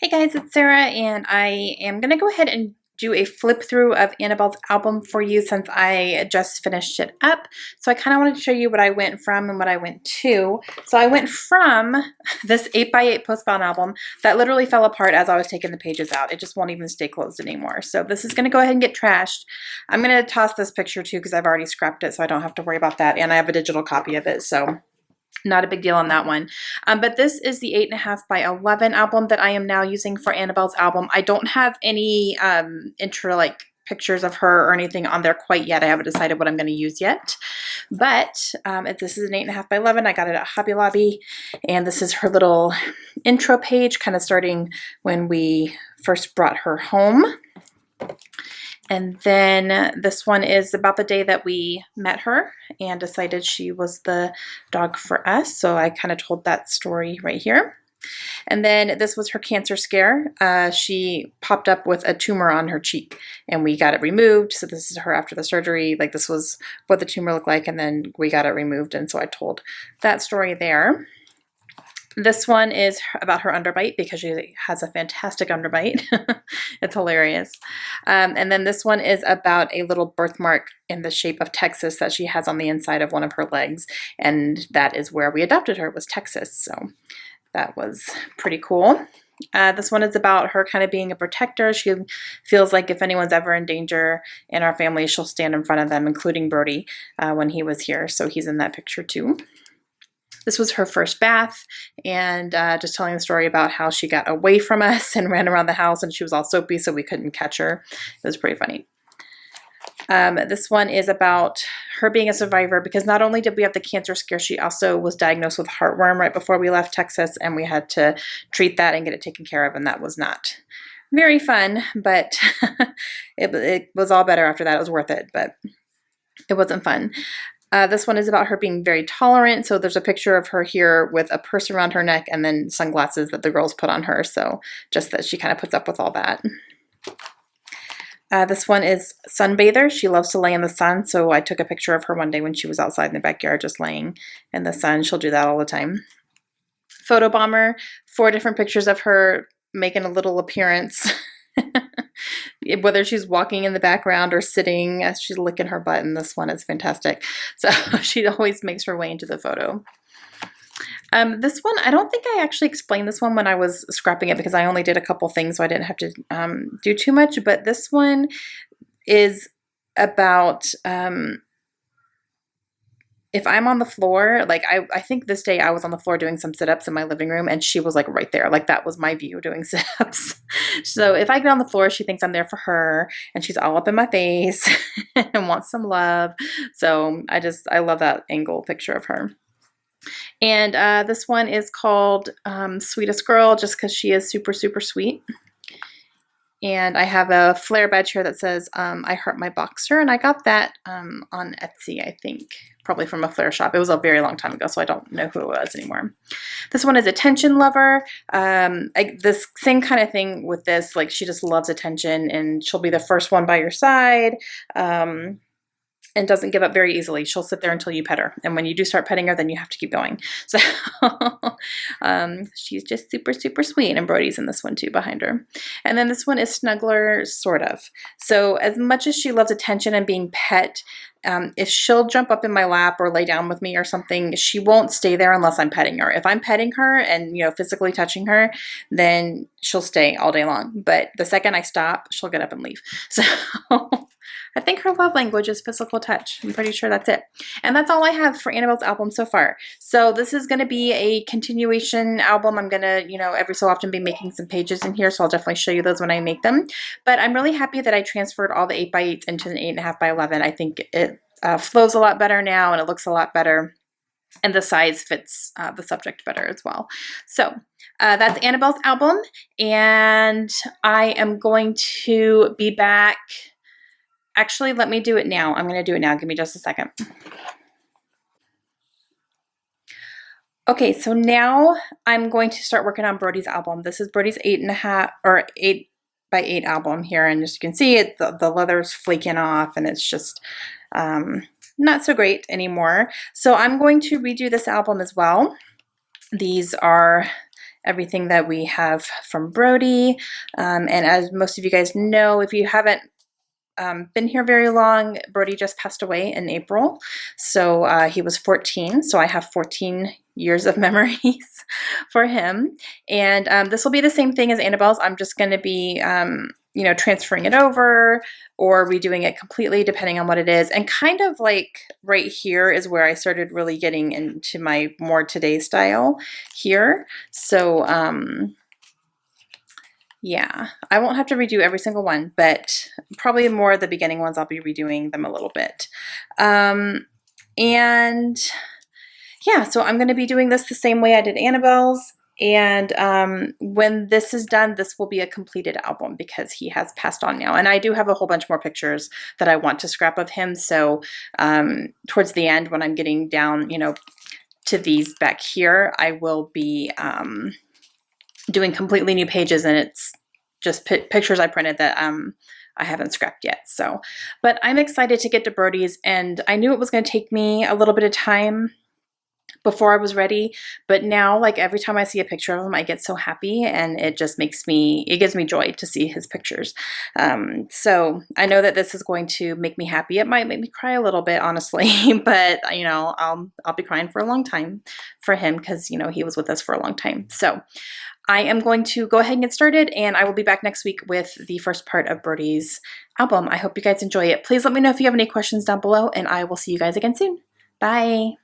Guys, it's Sarah, and I am going to go ahead and do a flip through of Annabelle's album for you since I just finished it up. So I kind of wanted to show you what I went from and what I went to. So I went from this 8x8 postbound album that literally fell apart as I was taking the pages out. It just won't even stay closed anymore. So this is going to go ahead and get trashed. I'm going to toss this picture too because I've already scrapped it, so I don't have to worry about that. And I have a digital copy of it, so not a big deal on that one. But this is the 8.5 by 11 album that I am now using for Annabelle's album. I don't have any intro pictures of her or anything on there quite yet. I haven't decided what I'm going to use yet. But if this is an 8.5 by 11, I got it at Hobby Lobby. And this is her little intro page, kind of starting when we first brought her home. And then this one is about the day that we met her and decided she was the dog for us. So I kind of told that story right here. And then this was her cancer scare. She popped up with a tumor on her cheek and we got it removed. So this is her after the surgery. Like, this was what the tumor looked like, and then we got it removed. And so I told that story there. This one is about her underbite because she has a fantastic underbite. It's hilarious. And then this one is about a little birthmark in the shape of Texas that she has on the inside of one of her legs. And that is where we adopted her, was Texas. So that was pretty cool. This one is about her kind of being a protector. She feels like if anyone's ever in danger in our family, she'll stand in front of them, including Brody when he was here. So he's in that picture too. This was her first bath, and just telling the story about how she got away from us and ran around the house, and she was all soapy, so we couldn't catch her. It was pretty funny. This one is about her being a survivor because not only did we have the cancer scare, she also was diagnosed with heartworm right before we left Texas, and we had to treat that and get it taken care of, and that was not very fun, but it was all better after that. It was worth it, but it wasn't fun. This one is about her being very tolerant. So there's a picture of her here with a purse around her neck and then sunglasses that the girls put on her. So just that she kind of puts up with all that. This one is sunbather. She loves to lay in the sun. So I took a picture of her one day when she was outside in the backyard just laying in the sun. She'll do that all the time. Photo bomber, 4 different pictures of her making a little appearance. Whether she's walking in the background or sitting as she's licking her butt, and this one is fantastic. So she always makes her way into the photo. This one, I don't think I actually explained this one when I was scrapping it because I only did a couple things, so I didn't have to do too much. But this one is about if I'm on the floor, like I think this day I was on the floor doing some sit-ups in my living room, and she was like right there. Like, that was my view doing sit-ups. So if I get on the floor, she thinks I'm there for her, and she's all up in my face and wants some love. So I love that angle picture of her. And this one is called Sweetest Girl, just because she is super, super sweet. And I have a flare badge here that says, I heart my boxer, and I got that on Etsy, I think, probably from a flare shop. It was a very long time ago, so I don't know who it was anymore. This one is Attention Lover. This same kind of thing with this, like, she just loves attention, and she'll be the first one by your side. And doesn't give up very easily. She'll sit there until you pet her. And when you do start petting her, then you have to keep going. So she's just super, super sweet. And Brody's in this one too behind her. And then this one is Snuggler, sort of. So as much as she loves attention and being pet, if she'll jump up in my lap or lay down with me or something, she won't stay there unless I'm petting her. If I'm petting her and, physically touching her, then she'll stay all day long. But the second I stop, she'll get up and leave. So I think her love language is physical touch. I'm pretty sure that's it. And that's all I have for Annabelle's album so far. So this is going to be a continuation album. I'm going to, every so often be making some pages in here. So I'll definitely show you those when I make them. But I'm really happy that I transferred all the 8x8s into an 8.5 by 11. I think it flows a lot better now, and it looks a lot better. And the size fits the subject better as well. So that's Annabelle's album. And I am going to be back. Actually, let me do it now. I'm going to do it now. Give me just a second. Okay, so now I'm going to start working on Brody's album. This is Brody's 8.5 or 8 by 8 album here. And as you can see, the leather's flaking off, and it's just not so great anymore. So I'm going to redo this album as well. These are everything that we have from Brody. And as most of you guys know, if you haven't been here very long, Brody just passed away in April. So he was 14. So I have 14 years of memories for him. And this will be the same thing as Annabelle's. I'm just going to be, you know, transferring it over or redoing it completely depending on what it is. And kind of like right here is where I started really getting into my more today style here. So, yeah, I won't have to redo every single one, but probably more of the beginning ones, I'll be redoing them a little bit. And yeah, so I'm going to be doing this the same way I did Annabelle's. And when this is done, this will be a completed album because he has passed on now. And I do have a whole bunch more pictures that I want to scrap of him. So towards the end, when I'm getting down, you know, to these back here, I will be doing completely new pages, and it's just pictures I printed that I haven't scrapped yet. So, but I'm excited to get to Brody's, and I knew it was going to take me a little bit of time before I was ready, but now, like, every time I see a picture of him, I get so happy, and it just makes me, it gives me joy to see his pictures. So I know that this is going to make me happy. It might make me cry a little bit, honestly, but you know, I'll be crying for a long time for him because, you know, he was with us for a long time. So I am going to go ahead and get started, and I will be back next week with the first part of Brody's album. I hope you guys enjoy it. Please let me know if you have any questions down below, and I will see you guys again soon. Bye.